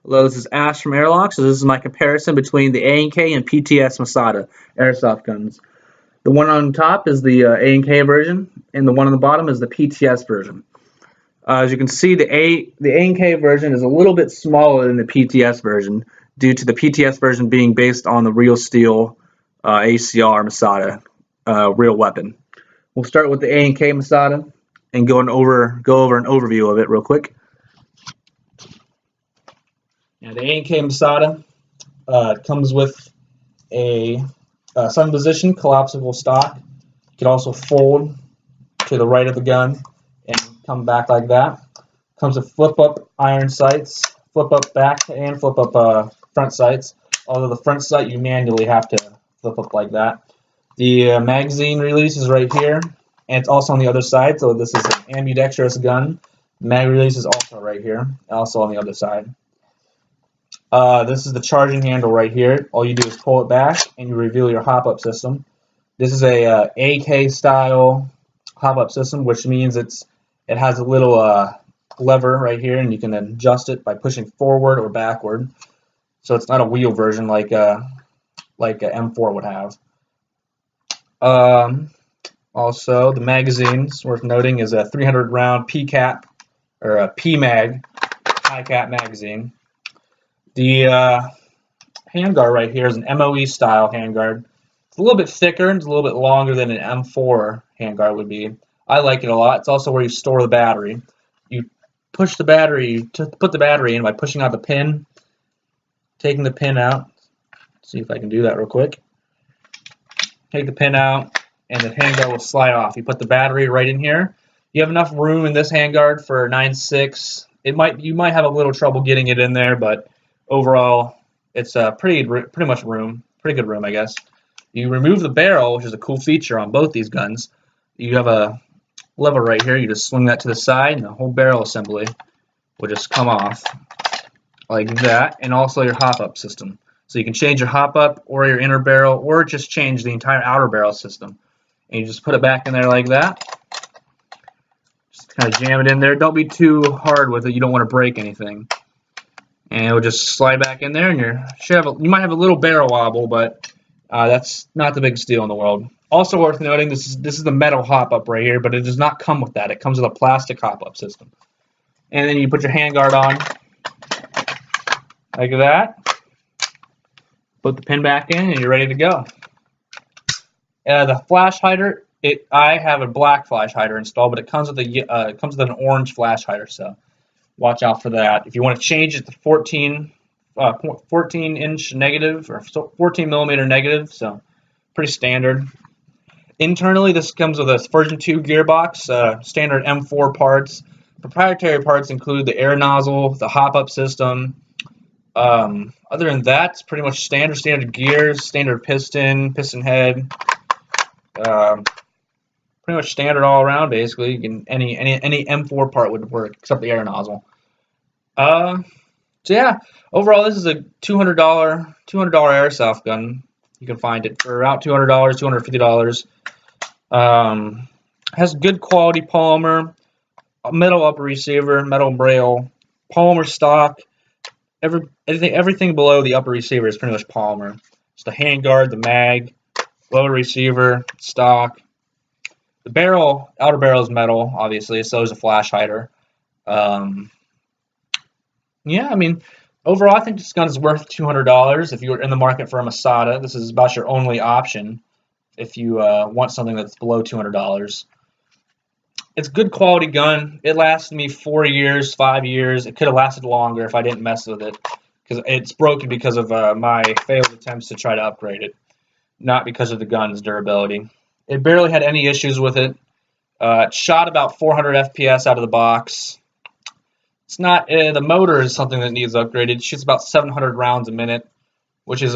Hello, this is Ash from Airlock. So this is my comparison between the A&K and PTS Masada airsoft guns. The one on top is the A&K version, and the one on the bottom is the PTS version. As you can see, the A&K version is a little bit smaller than the PTS version due to the PTS version being based on the real steel ACR Masada real weapon. We'll start with the A&K Masada and go over an overview of it real quick. Now, the A&K Masada comes with a sun position collapsible stock. You can also fold to the right of the gun and come back like that. Comes with flip-up iron sights, flip-up back and flip-up front sights. Although the front sight you manually have to flip up like that. The magazine release is right here, and it's also on the other side. So this is an ambidextrous gun. The mag release is also right here, also on the other side. This is the charging handle right here. All you do is pull it back and you reveal your hop-up system. This is a AK style hop-up system, which means it has a little lever right here, and you can adjust it by pushing forward or backward. So it's not a wheel version like a M4 would have. Also, the magazines worth noting is a 300 round PCAP or a PMAG high cap magazine. The handguard right here is an MOE style handguard. It's a little bit thicker and it's a little bit longer than an M4 handguard would be. I like it a lot. It's also where you store the battery. You push the battery to put the battery in by pushing out the pin, taking the pin out. Let's see if I can do that real quick. Take the pin out and the handguard will slide off. You put the battery right in here. You have enough room in this handguard for 9.6. You might have a little trouble getting it in there, but overall, it's pretty much room, pretty good room, I guess. You remove the barrel, which is a cool feature on both these guns. You have a lever right here. You just swing that to the side, and the whole barrel assembly will just come off like that. And also your hop-up system. So you can change your hop-up or your inner barrel, or just change the entire outer barrel system. And you just put it back in there like that. Just kind of jam it in there. Don't be too hard with it. You don't want to break anything. And it will just slide back in there, and you might have a little barrel wobble, but that's not the biggest deal in the world. Also worth noting, this is the metal hop-up right here, but it does not come with that. It comes with a plastic hop-up system. And then you put your handguard on like that. Put the pin back in, and you're ready to go. The flash hider, I have a black flash hider installed, but it comes with an orange flash hider, so watch out for that. If you want to change it to 14 inch negative or 14 millimeter negative, so pretty standard. Internally, this comes with a version 2 gearbox, standard M4 parts. Proprietary parts include the air nozzle, the hop-up system. Other than that, it's pretty much standard gears, standard piston head. Pretty much standard all around, basically. Any M4 part would work except the air nozzle. So yeah, overall this is a $200 airsoft gun. You can find it for about $200, $250. Has good quality polymer, metal upper receiver, metal braille, polymer stock. Everything below the upper receiver is pretty much polymer. It's the handguard, the mag, lower receiver, stock. The outer barrel is metal, obviously, so is a flash hider. Yeah, I mean, overall, I think this gun is worth $200. If you're in the market for a Masada, this is about your only option if you want something that's below $200. It's a good quality gun. It lasted me 4 years, 5 years. It could have lasted longer if I didn't mess with it, because it's broken because of my failed attempts to try to upgrade it, not because of the gun's durability. It barely had any issues with it. It shot about 400 FPS out of the box. It's not the motor is something that needs upgraded. It shoots about 700 rounds a minute, which is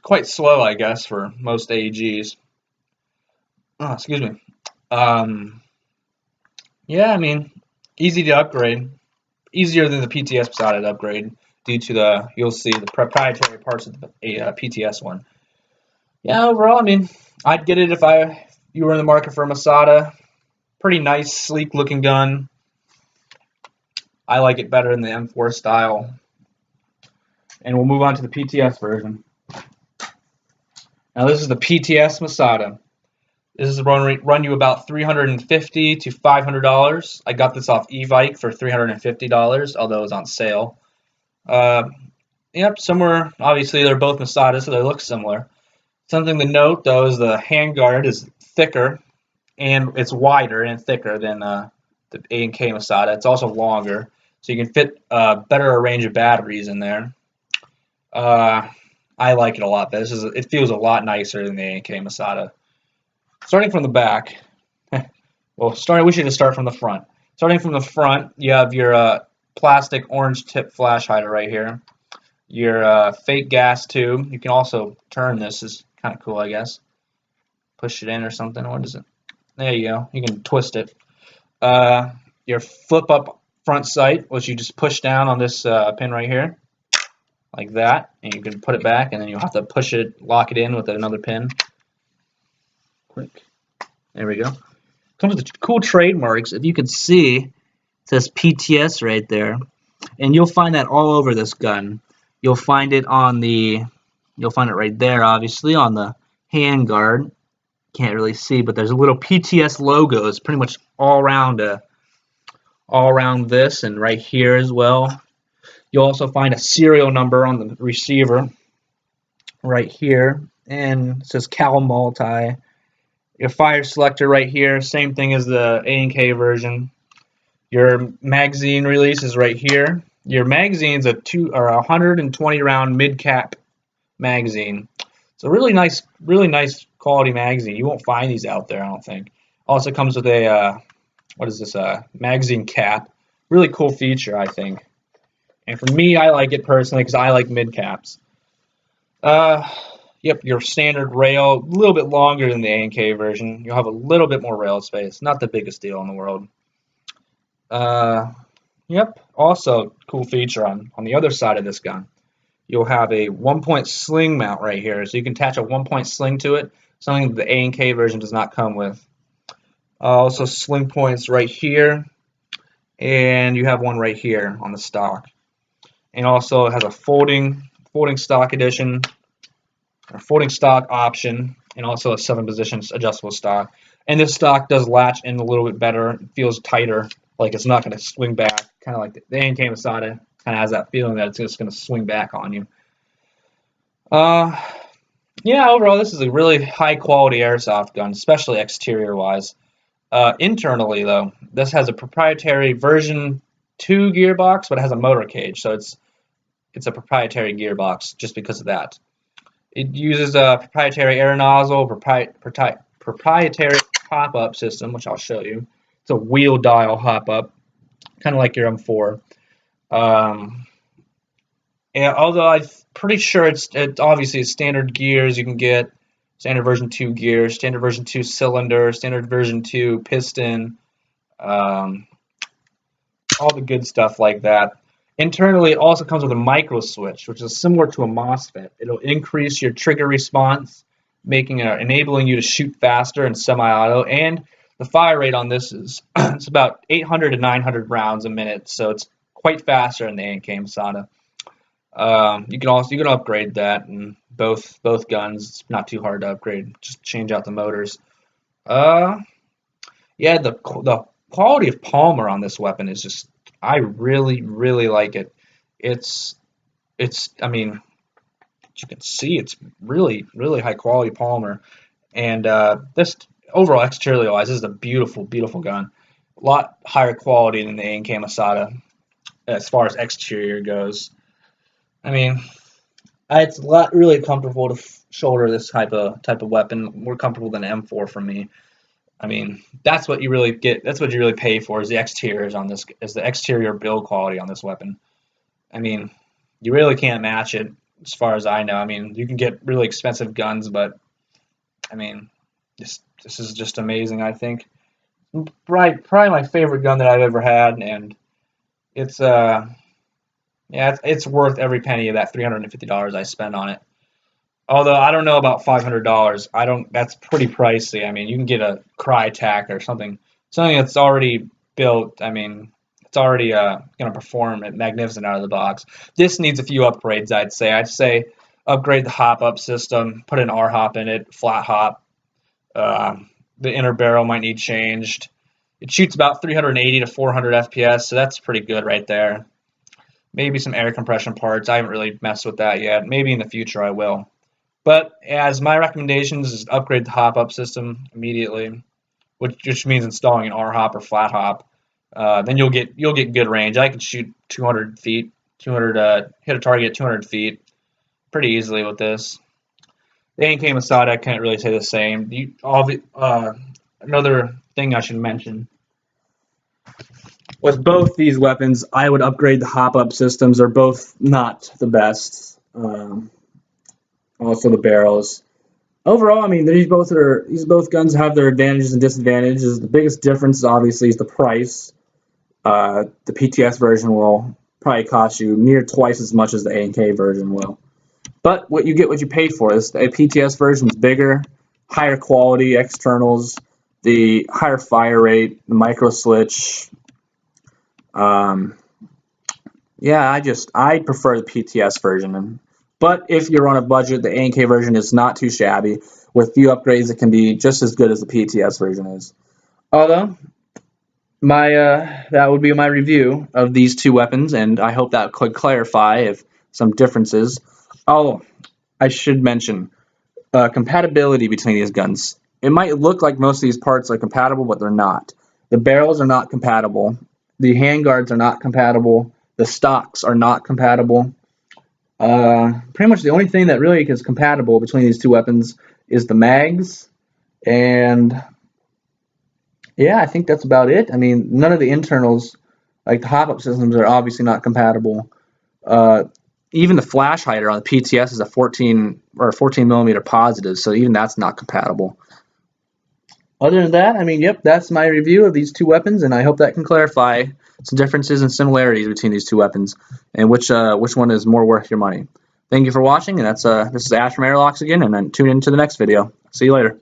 quite slow, I guess, for most AEGs. Oh, excuse me. Yeah, I mean, easy to upgrade, easier than the PTS Masada to upgrade due to you'll see the proprietary parts of the PTS one. Yeah, overall, I mean, I'd get it if you were in the market for a Masada. Pretty nice, sleek looking gun. I like it better than the M4 style. and we'll move on to the PTS version. Now this is the PTS Masada. This is run you about $350 to $500. I got this off eBike for $350, although it was on sale. Yep, somewhere, obviously they're both Masada, so they look similar. Something to note, though, is the handguard is thicker, and it's wider and thicker than the A&K Masada. It's also longer, so you can fit better range of batteries in there. I like it a lot. It feels a lot nicer than the A&K Masada. Starting from the back, we should just start from the front. Starting from the front, you have your plastic orange tip flash hider right here. Your fake gas tube. You can also turn this. Is kind of cool, I guess. Push it in or something. What is it? There you go. You can twist it. Your flip up front sight, which you just push down on this pin right here, like that, and you can put it back, and then you'll have to push it, lock it in with another pin. Quick. There we go. Comes with the cool trademarks. If you can see, it says PTS right there, and you'll find that all over this gun. You'll find it right there, obviously, on the handguard. Can't really see, but there's a little PTS logos pretty much all around this and right here as well. You'll also find a serial number on the receiver right here, and it says Cal Multi. Your fire selector right here, same thing as the A&K version. Your magazine release is right here. Your magazine's a 120 round mid cap magazine. It's a really nice quality magazine. You won't find these out there, I don't think. Also comes with a magazine cap. Really cool feature, I think. And for me, I like it personally because I like mid caps. Yep, your standard rail, a little bit longer than the A&K version. You'll have a little bit more rail space. Not the biggest deal in the world. Yep, also cool feature on the other side of this gun. You'll have a 1-point sling mount right here, so you can attach a 1-point sling to it, something the A&K version does not come with. Also sling points right here, and you have one right here on the stock. And also it has a folding stock edition, or folding stock option, and also a 7-position adjustable stock. And this stock does latch in a little bit better. It feels tighter, like it's not going to swing back, kind of like the A&K Masada kind of has that feeling that it's just going to swing back on you. Yeah, overall, this is a really high-quality airsoft gun, especially exterior-wise. Internally, though, this has a proprietary version 2 gearbox, but it has a motor cage, so it's a proprietary gearbox just because of that. It uses a proprietary air nozzle, proprietary hop-up system, which I'll show you. It's a wheel dial hop-up, kind of like your M4. And although I'm pretty sure it's obviously standard gears, you can get standard version 2 gears, standard version 2 cylinder, standard version 2 piston, all the good stuff like that. Internally, it also comes with a micro switch, which is similar to a MOSFET. It'll increase your trigger response, enabling you to shoot faster in semi-auto, and the fire rate on this is it's about 800 to 900 rounds a minute, so it's quite faster than the A&K Masada. You can upgrade that in both guns. It's not too hard to upgrade. Just change out the motors. Yeah, the quality of polymer on this weapon is just, I really like it. I mean, as you can see, it's really high quality polymer, and this overall exterior wise, this is a beautiful gun. A lot higher quality than the A&K Masada as far as exterior goes. I mean, it's really comfortable to shoulder this type of weapon. More comfortable than an M4 for me. I mean, that's what you really get. That's what you really pay for is the exteriors on this, is the exterior build quality on this weapon. I mean, you really can't match it as far as I know. I mean, you can get really expensive guns, but I mean, this is just amazing. I think probably my favorite gun that I've ever had, and it's yeah, it's worth every penny of that $350 I spent on it. Although I don't know about $500. That's pretty pricey. I mean, you can get a Crytac or something that's already built. I mean, it's already going to perform magnificent out of the box. This needs a few upgrades, I'd say. I'd say upgrade the hop-up system, put an R-hop in it, flat hop. The inner barrel might need changed. It shoots about 380 to 400 FPS, so that's pretty good right there. Maybe some air compression parts. I haven't really messed with that yet. Maybe in the future I will. But as my recommendations is upgrade the hop-up system immediately, which means installing an R-hop or flat hop. Then you'll get good range. I can shoot 200 feet, hit a target at 200 feet pretty easily with this. The A&K Masada, I can't really say the same. Another thing I should mention. With both these weapons, I would upgrade the hop-up systems. They're both not the best. Also the barrels. Overall, I mean, these both guns have their advantages and disadvantages. The biggest difference, obviously, is the price. The PTS version will probably cost you near twice as much as the A&K version will. But what you get, what you pay for. The PTS version is bigger, higher quality externals, the higher fire rate, the micro switch. Yeah, I prefer the PTS version. But if you're on a budget, the A&K version is not too shabby. With few upgrades, it can be just as good as the PTS version is. Although, that would be my review of these two weapons, and I hope that could clarify if some differences. Oh, I should mention compatibility between these guns. It might look like most of these parts are compatible, but they're not. The barrels are not compatible. The handguards are not compatible. The stocks are not compatible. Pretty much the only thing that really is compatible between these two weapons is the mags, and yeah, I think that's about it. I mean, none of the internals, like the hop-up systems, are obviously not compatible. Even the flash hider on the PTS is a 14 millimeter positive, so even that's not compatible. Other than that, I mean, yep, that's my review of these two weapons, and I hope that can clarify some differences and similarities between these two weapons, and which one is more worth your money. Thank you for watching, and this is Ash from Airlocks again, and then tune in to the next video. See you later.